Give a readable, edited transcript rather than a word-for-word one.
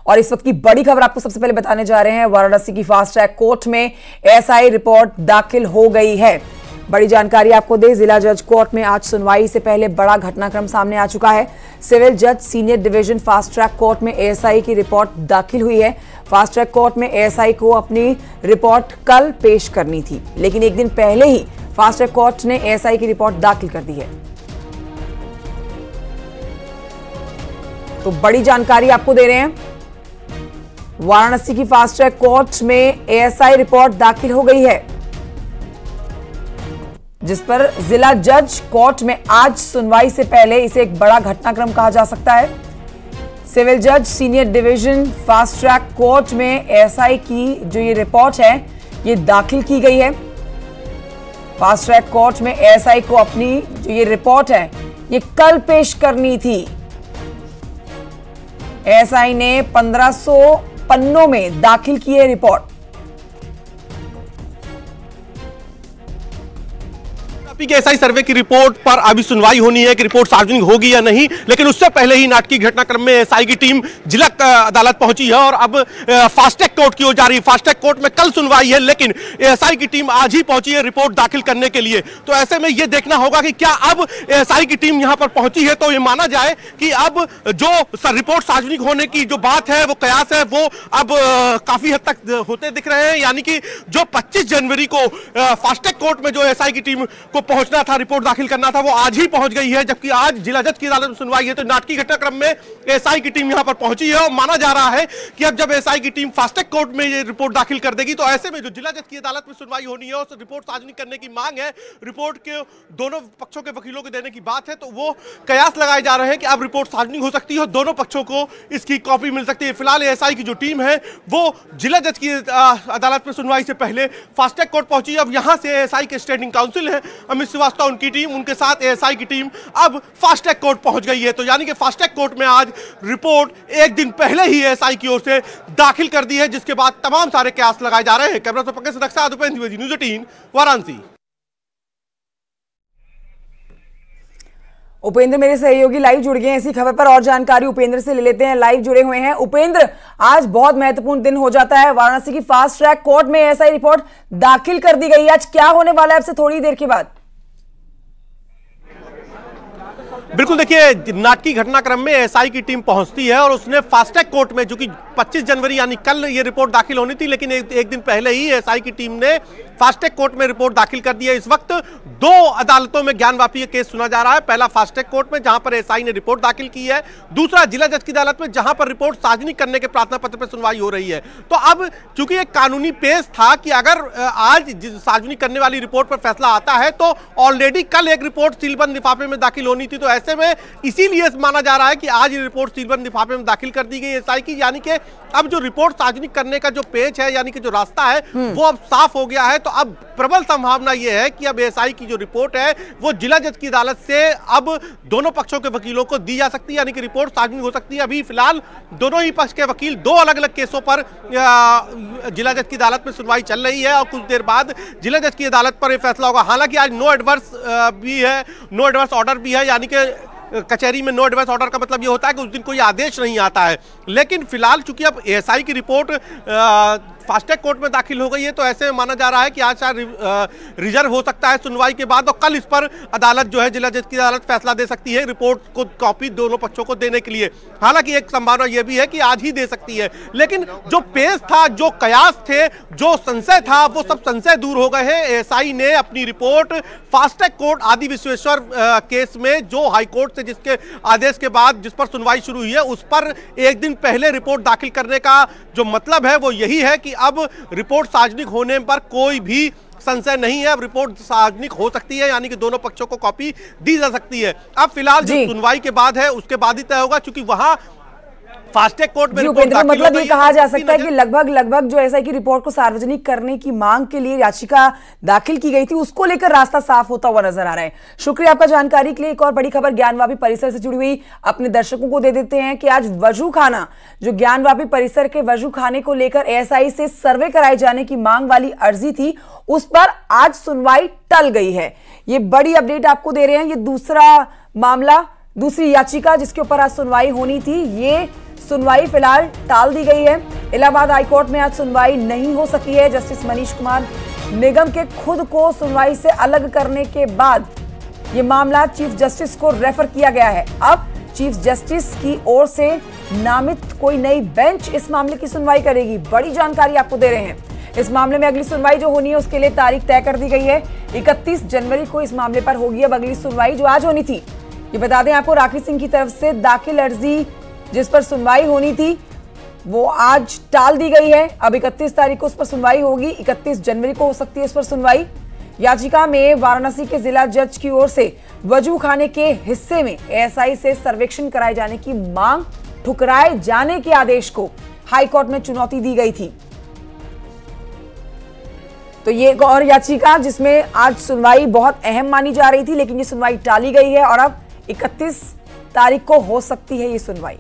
और इस वक्त की बड़ी खबर आपको सबसे पहले बताने जा रहे हैं। वाराणसी की फास्ट ट्रैक कोर्ट में एएसआई रिपोर्ट दाखिल हो गई है। बड़ी जानकारी आपको दे, जिला जज कोर्ट में आज सुनवाई से पहले बड़ा घटनाक्रम सामने आ चुका है। सिविल जज senior division fast track court में एएसआई की रिपोर्ट दाखिल हुई है। फास्ट ट्रैक कोर्ट में एएसआई को अपनी रिपोर्ट कल पेश करनी थी, लेकिन एक दिन पहले ही फास्ट ट्रैक कोर्ट ने एएसआई की रिपोर्ट दाखिल कर दी है। तो बड़ी जानकारी आपको दे रहे हैं, वाराणसी की फास्ट ट्रैक कोर्ट में एएसआई रिपोर्ट दाखिल हो गई है, जिस पर जिला जज कोर्ट में आज सुनवाई से पहले इसे एक बड़ा घटनाक्रम कहा जा सकता है। सिविल जज senior division fast track court में एएसआई की जो ये रिपोर्ट है ये दाखिल की गई है। फास्ट ट्रैक कोर्ट में एएसआई को अपनी जो ये रिपोर्ट है ये कल पेश करनी थी। एएसआई ने 1500 पन्नों में दाखिल की है रिपोर्ट। एएसआई सर्वे की रिपोर्ट पर अभी सुनवाई होनी है कि रिपोर्ट सार्वजनिक होगी या नहीं, लेकिन उससे पहले ही नाटकीय घटनाक्रम में एएसआई की टीम जिला अदालत पहुंची है और अब फास्ट ट्रैक कोर्ट की ओर जा रही है। फास्ट ट्रैक कोर्ट में कल सुनवाई है, लेकिन एएसआई की टीम आज ही पहुंची है रिपोर्ट दाखिल करने के लिए। तो ऐसे में यह देखना होगा कि क्या अब एएसआई की टीम यहां पर पहुंची है तो ये माना जाए कि अब जो रिपोर्ट सार्वजनिक होने की जो बात है, वो कयास है, वो अब काफी हद तक होते दिख रहे हैं। यानी कि जो 25 जनवरी को फास्ट ट्रैक कोर्ट में जो एएसआई की टीम को पहुंचना था, रिपोर्ट दाखिल करना था, वो आज ही पहुंच गई है, जबकि आज जिला जज की अदालत में सुनवाई है। तो नाटकीय घटनाक्रम में एएसआई की टीम यहां पर पहुंची है और माना जा रहा है कि अब जब एएसआई की टीम फास्ट ट्रैक कोर्ट में ये रिपोर्ट दाखिल कर देगी तो ऐसे में जो जिला जज की अदालत में सुनवाई होनी है और रिपोर्ट सार्वजनिक करने की मांग है, रिपोर्ट के दोनों पक्षों के वकीलों को देने की बात है, तो वो कयास लगाए जा रहे हैं कि अब रिपोर्ट सार्वजनिक हो सकती है और दोनों पक्षों को इसकी कॉपी मिल सकती है। फिलहाल एएसआई की जो टीम है वो जिला जज की अदालत में सुनवाई से पहले फास्ट ट्रैक कोर्ट पहुंची। अब यहां से एएसआई के स्टैंडिंग काउंसिल है अमित श्रीवास्तव, उनकी टीम, उनके साथ एएसआई की टीम अब फास्ट ट्रैक कोर्ट पहुंच गई है। तो यानी कि फास्ट ट्रैक कोर्ट में आज रिपोर्ट एक दिन पहले ही एएसआई की ओर से दाखिल कर दी है, जिसके बाद तमाम सारे कयास लगाए जा रहे हैं। कैमरा से पंकज से साथ उपेंद्र द्विवेदी, न्यूज़ 18 वाराणसी। उपेंद्र मेरे सहयोगी लाइव जुड़ गए हैं इसी खबर पर, और जानकारी उपेंद्र से ले लेते हैं। लाइव जुड़े हुए हैं उपेंद्र, आज बहुत महत्वपूर्ण दिन हो जाता है। वाराणसी की फास्ट ट्रैक कोर्ट में एएसआई रिपोर्ट दाखिल कर दी गई। आज क्या होने वाला है आपसे थोड़ी देर के बाद? बिल्कुल, देखिए नाटकीय घटनाक्रम में एएसआई की टीम पहुंचती है और उसने फास्ट ट्रैक कोर्ट में, जो कि 25 जनवरी यानी कल ये रिपोर्ट दाखिल होनी थी, लेकिन एक दिन पहले ही एएसआई की टीम ने फास्ट ट्रैक कोर्ट में रिपोर्ट दाखिल कर दी है। इस वक्त दो अदालतों में ज्ञानवापी केस सुना जा रहा है। पहला फास्ट ट्रैक कोर्ट में जहां पर एएसआई ने रिपोर्ट दाखिल की है, दूसरा जिला जज की अदालत में जहां पर रिपोर्ट सार्वजनिक करने के प्रार्थना पत्र पर सुनवाई हो रही है। तो अब चूंकि एक कानूनी पेश था कि अगर आज सार्वजनिक करने वाली रिपोर्ट पर फैसला आता है तो ऑलरेडी कल एक रिपोर्ट सीलबंद लिफाफे में दाखिल होनी थी। तो ऐसे में इसीलिए माना जा रहा है कि आज ये रिपोर्ट सीलबंद लिफाफे में दाखिल कर दी गई एएसआई की। यानी कि अब जो रिपोर्ट सार्वजनिक करने का जो पेज है, यानी कि जो रास्ता है, वो अब साफ हो गया है। तो अब प्रबल संभावना यह है कि अब एएसआई की जो रिपोर्ट है वो जिला जज की अदालत से अब दोनों पक्षों के वकीलों को दी जा सकती है, यानी कि रिपोर्ट सार्वजनिक हो सकती है। अभी फिलहाल दोनों ही पक्ष के वकील दो अलग अलग केसों पर जिला जज की अदालत में सुनवाई चल रही है और कुछ देर बाद जिला जज की अदालत पर यह फैसला होगा। हालांकि आज नो एडवर्स भी है, नो एडवर्स ऑर्डर भी है, यानी कि कचहरी में नो एडवर्स ऑर्डर का मतलब ये होता है कि उस दिन कोई आदेश नहीं आता है। लेकिन फिलहाल चूंकि अब एएसआई की रिपोर्ट फास्ट ट्रैक कोर्ट में दाखिल हो गई है, तो ऐसे में माना जा रहा है कि आज शायद रिजर्व हो सकता है सुनवाई के बाद और कल इस पर अदालत जो है जिला जज की अदालत फैसला दे सकती है रिपोर्ट को कॉपी दोनों पक्षों को देने के लिए। हालांकि एक संभावना यह भी है कि आज ही दे सकती है, लेकिन जो पेश था, जो कयास थे, जो संशय था, वो सब संशय दूर हो गए हैं। एएसआई ने अपनी रिपोर्ट फास्ट ट्रैक कोर्ट आदि विश्वेश्वर केस में जो हाईकोर्ट से जिसके आदेश के बाद जिस पर सुनवाई शुरू हुई है, उस पर एक दिन पहले रिपोर्ट दाखिल करने का जो मतलब है वो यही है कि अब रिपोर्ट सार्वजनिक होने पर कोई भी संशय नहीं है। अब रिपोर्ट सार्वजनिक हो सकती है, यानी कि दोनों पक्षों को कॉपी दी जा सकती है। अब फिलहाल जो सुनवाई के बाद है उसके बाद ही तय होगा, क्योंकि वहां फास्ट ट्रैक कोर्ट में मतलब ये कहा जा सकता है कि लगभग जो एएसआई की रिपोर्ट को सार्वजनिक करने की मांग के लिए याचिका दाखिल की गई थी, उसको लेकर रास्ता साफ होता हुआ नजर आ रहा है। शुक्रिया आपका जानकारी के लिए। एक और बड़ी खबर ज्ञानवापी परिसर से जुड़ी हुई अपने दर्शकों को दे देते हैं कि आज वजू खाना, जो ज्ञानवापी परिसर के वजू खाने को लेकर एएसआई से सर्वे कराए जाने की मांग वाली अर्जी थी, उस पर आज सुनवाई टल गई है। ये बड़ी अपडेट आपको दे रहे हैं। ये दूसरा मामला, दूसरी याचिका जिसके ऊपर आज सुनवाई होनी थी, ये सुनवाई फिलहाल टाल दी गई है। इलाहाबाद हाईकोर्ट में आज सुनवाई नहीं हो सकी है। जस्टिस मनीष कुमार निगम के खुद को सुनवाई से अलग करने के बाद यह मामला चीफ जस्टिस को रेफर किया गया है। अब चीफ जस्टिस की ओर से नामित कोई नई बेंच इस मामले की सुनवाई करेगी। बड़ी जानकारी आपको दे रहे हैं। इस मामले में अगली सुनवाई जो होनी है उसके लिए तारीख तय कर दी गई है। 31 जनवरी को इस मामले पर होगी अब अगली सुनवाई जो आज होनी थी। ये बता दें आपको, राखी सिंह की तरफ से दाखिल अर्जी जिस पर सुनवाई होनी थी वो आज टाल दी गई है। अब 31 तारीख को उस पर सुनवाई होगी। 31 जनवरी को हो सकती है इस पर सुनवाई। याचिका में वाराणसी के जिला जज की ओर से वजू खाने के हिस्से में एएसआई से सर्वेक्षण कराए जाने की मांग ठुकराए जाने के आदेश को हाईकोर्ट में चुनौती दी गई थी। तो ये एक और याचिका जिसमें आज सुनवाई बहुत अहम मानी जा रही थी, लेकिन ये सुनवाई टाली गई है और अब 31 तारीख को हो सकती है ये सुनवाई।